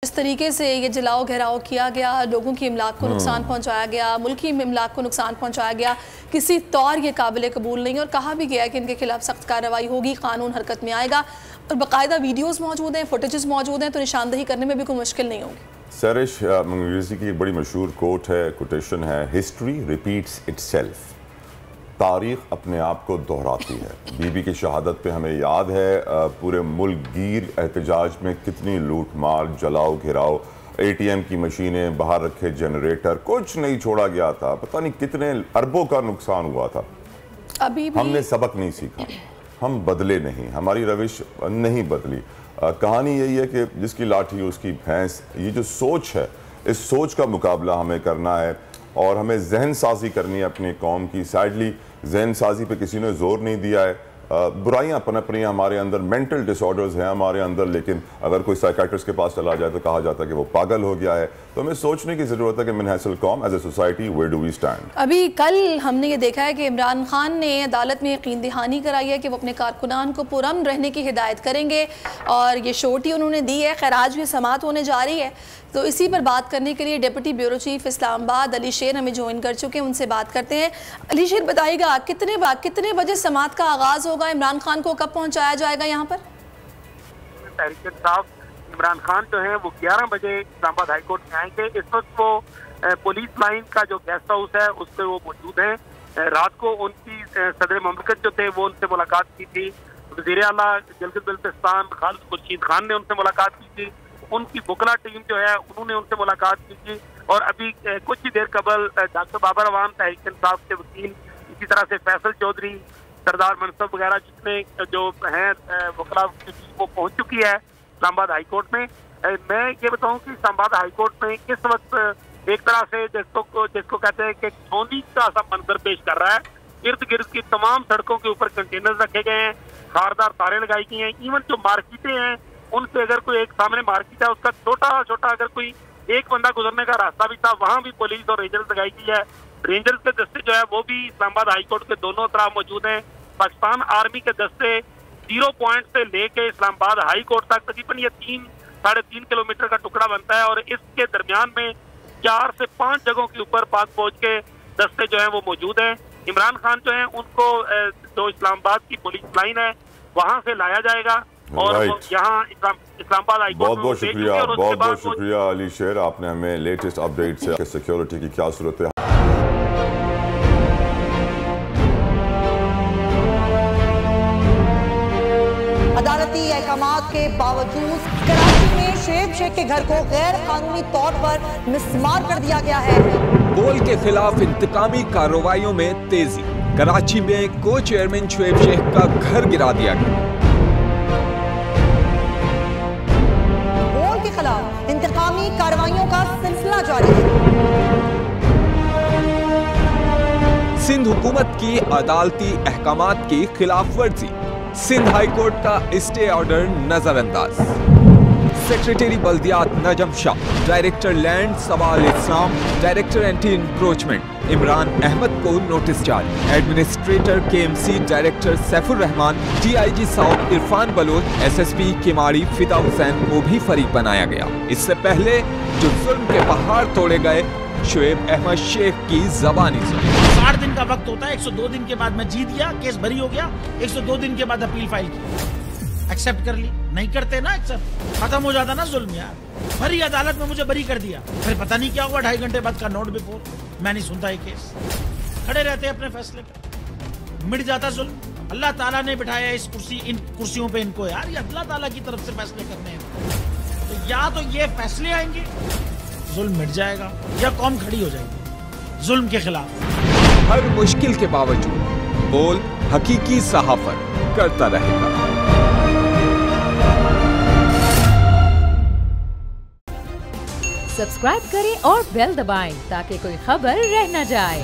जिस तरीके से ये जलाओ घेराव किया गया, लोगों की इमलाक को नुकसान पहुंचाया गया, मुल्की इमलाक को नुकसान पहुंचाया गया, किसी तौर ये काबिल कबूल नहीं। और कहा भी गया कि इनके खिलाफ सख्त कार्रवाई होगी, कानून हरकत में आएगा। और बाकायदा वीडियोज़ मौजूद हैं, फुटेजेस मौजूद हैं, तो निशानदही करने में भी कोई मुश्किल नहीं होगी। सरिश मंगरेज़ी की एक बड़ी मशहूर कोट है, कोटेशन है, हिस्ट्री रिपीट्स इटसेल्फ। तारीख़ अपने आप को दोहराती है। बीबी की शहादत पे हमें याद है पूरे मुल्क गिर एहतजाज में कितनी लूट मार, जलाओ घिराव, ATM की मशीनें, बाहर रखे जनरेटर, कुछ नहीं छोड़ा गया था। पता नहीं कितने अरबों का नुकसान हुआ था। अभी भी हमने सबक नहीं सीखा, हम बदले नहीं, हमारी रविश नहीं बदली। कहानी यही है कि जिसकी लाठी उसकी भैंस। ये जो सोच है, इस सोच का मुकाबला हमें करना है और हमें जहन साजी करनी है अपनी कौम की। सैडली जहन साजी पे किसी ने जोर नहीं दिया है। बुराइयां पनप रही हैं हमारे अंदर, मेंटल डिसऑर्डर्स हैं हमारे अंदर, लेकिन अगर कोई साइकाट्रिस्ट के पास चला जाए तो कहा जाता है कि वो पागल हो गया है। तो हमें सोचने की ज़रूरत है कि मिनहसल कौम as a society where do we stand. अभी कल हमने ये देखा है कि इमरान खान ने अदालत में यकीन दहानी कराई है कि वो अपने कारकुनान को पुरअमन रहने की हिदायत करेंगे और ये शोटी उन्होंने दी है। खैर आज भी समाअत होने जा रही है, तो इसी पर बात करने के लिए deputy bureau chief Islamabad Ali शेर हमें ज्वाइन कर चुके हैं। उनसे बात करते हैं। अली शेर, बताइएगा कितने बजे समाअत का आगाज़ होगा? इमरान खान को कब पहुंचाया जाएगा यहाँ पर? तहरीक इंसाफ इमरान खान जो है वो 11 बजे इस्लामाबाद हाई कोर्ट में आएंगे। इस वक्त वो पुलिस लाइन का जो गेस्ट हाउस है उस पर वो मौजूद है। रात को उनकी सदर ममलकत जो थे वो उनसे मुलाकात की थी। वज़ीर आला गिलगित बल्तिस्तान खालिद खुर्शीद खान ने उनसे मुलाकात की थी। उनकी बुकला टीम जो है उन्होंने उनसे मुलाकात की थी। और अभी कुछ ही देर कबल डॉक्टर बाबर अवान, तहरीक इंसाफ के वकील, इसी तरह से फैसल चौधरी, सरदार मनसब वगैरह जितने जो हैं वकला की टीम वो पहुंच चुकी है इस्लामाबाद हाई कोर्ट में। मैं ये बताऊं कि इस्लामाबाद हाई कोर्ट में इस वक्त एक तरह से जिसको कहते हैं कि सोनी का सा मंजर पेश कर रहा है। इर्द गिर्द की तमाम सड़कों के ऊपर कंटेनर रखे गए हैं, खारदार तारें लगाई गई हैं। इवन जो मार्केटें हैं उनसे अगर कोई एक सामने मार्केट है उसका छोटा छोटा अगर कोई एक बंदा गुजरने का रास्ता भी था, वहां भी पुलिस और रेंजर्स लगाई गई है। रेंजर्स के दस्ते जो है वो भी इस्लामाबाद हाई कोर्ट के दोनों तरफ मौजूद हैं। पाकिस्तान आर्मी के दस्ते 0 पॉइंट से लेके इस्लामाबाद हाई कोर्ट तक तकरीबन ये 3-3.5 किलोमीटर का टुकड़ा बनता है और इसके दरमियान में 4 से 5 जगहों के ऊपर पाक फौज के दस्ते जो है वो मौजूद हैं। इमरान खान जो है उनको जो इस्लामाबाद की पुलिस लाइन है वहां से लाया जाएगा और यहाँ इस्लामाबाद हाई कोर्ट। बहुत शुक्रिया अली शेर, आपने हमें लेटेस्ट अपडेट से सिक्योरिटी की क्या सूरत है। अदालती अहकामात के बावजूद कराची में शुएब शेख के घर को गैर कानूनी तौर पर मिसमार कर दिया गया है। बोल के खिलाफ इंतकामी कार्रवाइयों में तेजी। कराची में को चेयरमैन शुएब शेख का घर गिरा दिया गया। बोल के खिलाफ इंतकामी कार्रवाइयों का सिलसिला जारी है। सिंध हुकूमत की अदालती अहकामात की खिलाफ वर्जी। सिंध हाई कोर्ट का स्टे ऑर्डर नजरअंदाज। सेक्रेटरी बल्दियात Najam Shah, director land Sawal Islam, director anti encroachment Imran Ahmed को नोटिस जारी। Administrator KMC director Saifur Rehman, DIG south Irfan Baloch, SSP Keamari Fida Hussain को भी फरीक बनाया गया। इससे पहले जो जुल्म के पहाड़ तोड़े गए, शुएब अहमद शेख की जबानी सुनी। 60 दिन का वक्त होता है, 102 दिन के बाद मैं जीत गया, केस भरी हो गया, 102 दिन के बाद अपील फाइल की, एक्सेप्ट कर ली। नहीं करते ना एक्सेप्ट, खत्म हो जाता ना जुल्म यार। भरी अदालत में मुझे बरी कर दिया, फिर पता नहीं क्या हुआ, 2.5 घंटे बाद का नोट बिफोर। मैं नहीं सुनता ये केस, खड़े रहते अपने फैसले पे, मिट जाता जुल्म। अल्लाह ताला ने बिठाया इस इन कुर्सियों पे इनको यार, ये अल्लाह ताला की तरफ से फैसले करने हैं। तो या तो ये फैसले आएंगे, जुल्म मिट जाएगा, या कौम खड़ी हो जाएगी जुल्म के खिलाफ। हर मुश्किल के बावजूद बोल हकीकी सहाफत करता रहेगा। सब्सक्राइब करें और बेल दबाएं ताकि कोई खबर रह न जाए।